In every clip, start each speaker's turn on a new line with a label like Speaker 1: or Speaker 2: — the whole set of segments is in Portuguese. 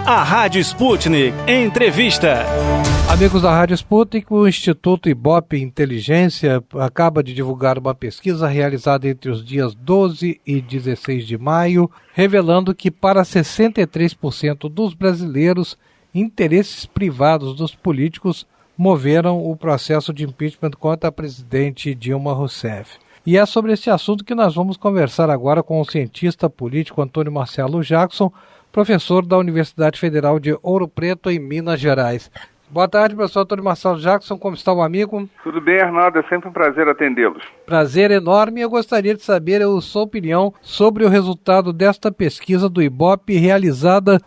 Speaker 1: A Rádio Sputnik Entrevista.
Speaker 2: Amigos da Rádio Sputnik, o Instituto Ibope Inteligência acaba de divulgar uma pesquisa realizada entre os dias 12 e 16 de maio, revelando que para 63% dos brasileiros, interesses privados dos políticos moveram o processo de impeachment contra a presidente Dilma Rousseff. E é sobre esse assunto que nós vamos conversar agora com o cientista político Antônio Marcelo Jackson, professor da Universidade Federal de Ouro Preto, em Minas Gerais. Boa tarde, professor Antônio Marcelo Jackson, como está o amigo?
Speaker 3: Tudo bem, Arnaldo, é sempre um prazer atendê-los.
Speaker 2: Prazer enorme, eu gostaria de saber a sua opinião sobre o resultado desta pesquisa do Ibope realizada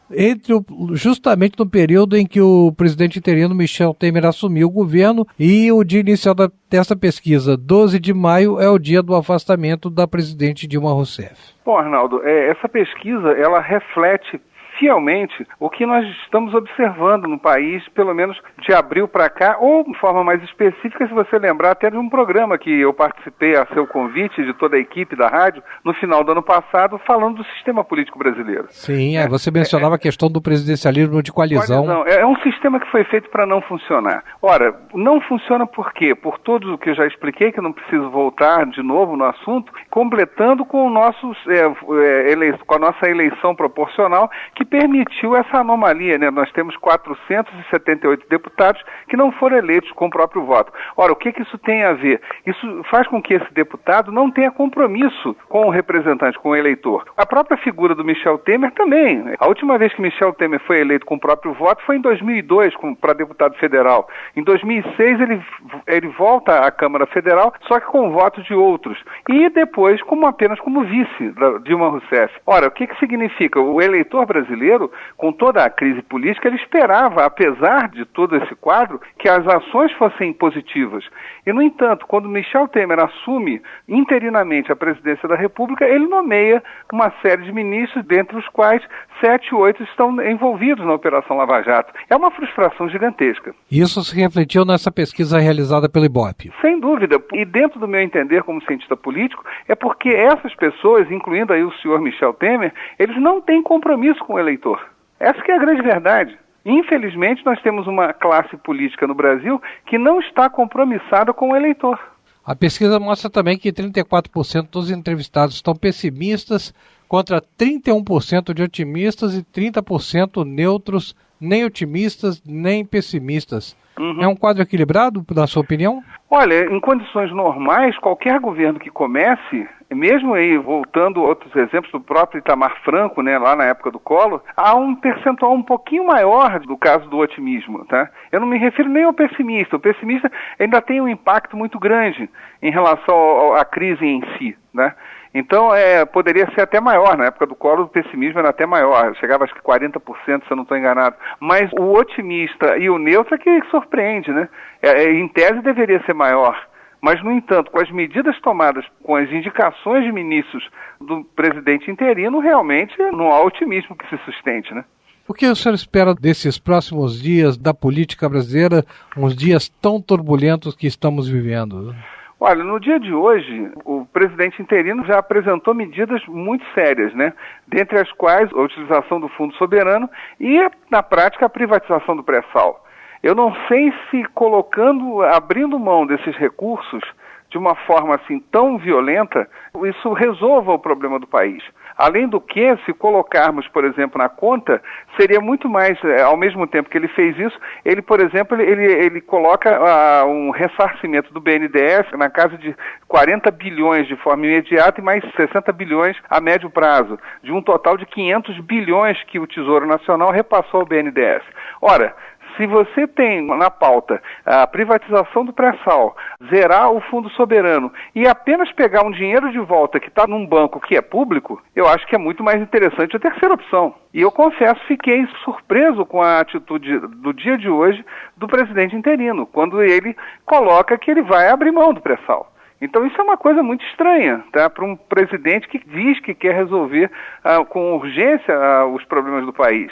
Speaker 2: justamente no período em que o presidente interino Michel Temer assumiu o governo, e o dia inicial desta pesquisa, 12 de maio, é o dia do afastamento da presidente Dilma Rousseff.
Speaker 3: Bom, Arnaldo, essa pesquisa ela reflete fielmente o que nós estamos observando no país, pelo menos de abril para cá, ou de forma mais específica, se você lembrar até de um programa que eu participei a seu convite, de toda a equipe da rádio, no final do ano passado, falando do sistema político brasileiro.
Speaker 2: Sim, você mencionava a questão do presidencialismo de coalizão.
Speaker 3: É um sistema que foi feito para não funcionar. Ora, não funciona por quê? Por tudo o que eu já expliquei, que não preciso voltar de novo no assunto, completando com com a nossa eleição proporcional, que permitiu essa anomalia, né? Nós temos 478 deputados que não foram eleitos com o próprio voto. Ora, o que isso tem a ver? Isso faz com que esse deputado não tenha compromisso com o representante, com o eleitor. A própria figura do Michel Temer também. A última vez que Michel Temer foi eleito com o próprio voto foi em 2002, para deputado federal. Em 2006 ele volta à Câmara Federal, só que com o voto de outros. E depois apenas como vice da Dilma Rousseff. Ora, o que significa? O eleitor brasileiro, com toda a crise política, ele esperava, apesar de todo esse quadro, que as ações fossem positivas. E, no entanto, quando Michel Temer assume interinamente a presidência da República, ele nomeia uma série de ministros, dentre os quais 7, 8 estão envolvidos na Operação Lava Jato. É uma frustração gigantesca.
Speaker 2: Isso se refletiu nessa pesquisa realizada pelo Ibope?
Speaker 3: Sem dúvida. E dentro do meu entender como cientista político, é porque essas pessoas, incluindo aí o senhor Michel Temer, eles não têm compromisso com o eleitor. Essa que é a grande verdade. Infelizmente, nós temos uma classe política no Brasil que não está compromissada com o eleitor.
Speaker 2: A pesquisa mostra também que 34% dos entrevistados estão pessimistas, contra 31% de otimistas e 30% neutros, nem otimistas, nem pessimistas. É um quadro equilibrado, na sua opinião?
Speaker 3: Olha, em condições normais, qualquer governo que comece, mesmo aí voltando a outros exemplos do próprio Itamar Franco, né, lá na época do Collor, há um percentual um pouquinho maior do caso do otimismo, tá? Eu não me refiro nem ao pessimista. O pessimista ainda tem um impacto muito grande em relação à crise em si, né? Então, poderia ser até maior. Na época do Collor, o pessimismo era até maior. Chegava, acho que 40%, se eu não estou enganado. Mas o otimista e o neutro é que surpreende, né? Em tese, deveria ser maior. Mas, no entanto, com as medidas tomadas, com as indicações de ministros do presidente interino, realmente não há otimismo que se sustente, né?
Speaker 2: O que o senhor espera desses próximos dias da política brasileira, uns dias tão turbulentos que estamos vivendo?
Speaker 3: Olha, no dia de hoje, o presidente interino já apresentou medidas muito sérias, né? Dentre as quais a utilização do Fundo Soberano e, na prática, a privatização do pré-sal. Eu não sei se abrindo mão desses recursos de uma forma assim tão violenta, isso resolva o problema do país. Além do que, se colocarmos, por exemplo, na conta, seria muito mais, ao mesmo tempo que ele fez isso, ele, por exemplo, ele coloca um ressarcimento do BNDES na casa de 40 bilhões de forma imediata e mais 60 bilhões a médio prazo, de um total de 500 bilhões que o Tesouro Nacional repassou ao BNDES. Ora, se você tem na pauta a privatização do pré-sal, zerar o Fundo Soberano e apenas pegar um dinheiro de volta que está num banco que é público, eu acho que é muito mais interessante a terceira opção. E eu confesso, fiquei surpreso com a atitude do dia de hoje do presidente interino, quando ele coloca que ele vai abrir mão do pré-sal. Então isso é uma coisa muito estranha, tá? Para um presidente que diz que quer resolver com urgência os problemas do país.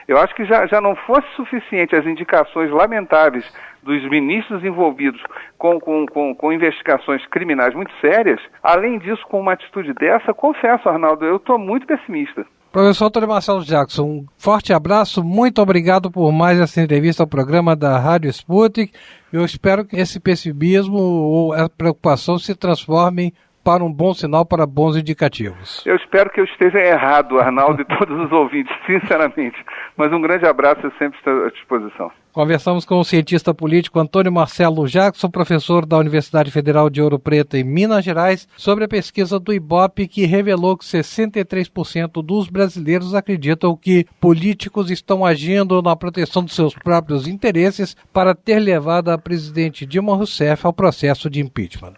Speaker 3: Eu acho que já não fosse suficiente as indicações lamentáveis dos ministros envolvidos com investigações criminais muito sérias. Além disso, com uma atitude dessa, confesso, Arnaldo, eu estou muito pessimista.
Speaker 2: Professor Antônio Marcelo Jackson, um forte abraço, muito obrigado por mais essa entrevista ao programa da Rádio Sputnik. Eu espero que esse pessimismo ou a preocupação se transformem para um bom sinal, para bons indicativos.
Speaker 3: Eu espero que eu esteja errado, Arnaldo, e todos os ouvintes, sinceramente. Mas um grande abraço, eu sempre estou à disposição.
Speaker 2: Conversamos com o cientista político Antônio Marcelo Jackson, professor da Universidade Federal de Ouro Preto, em Minas Gerais, sobre a pesquisa do Ibope, que revelou que 63% dos brasileiros acreditam que políticos estão agindo na proteção dos seus próprios interesses para ter levado a presidente Dilma Rousseff ao processo de impeachment.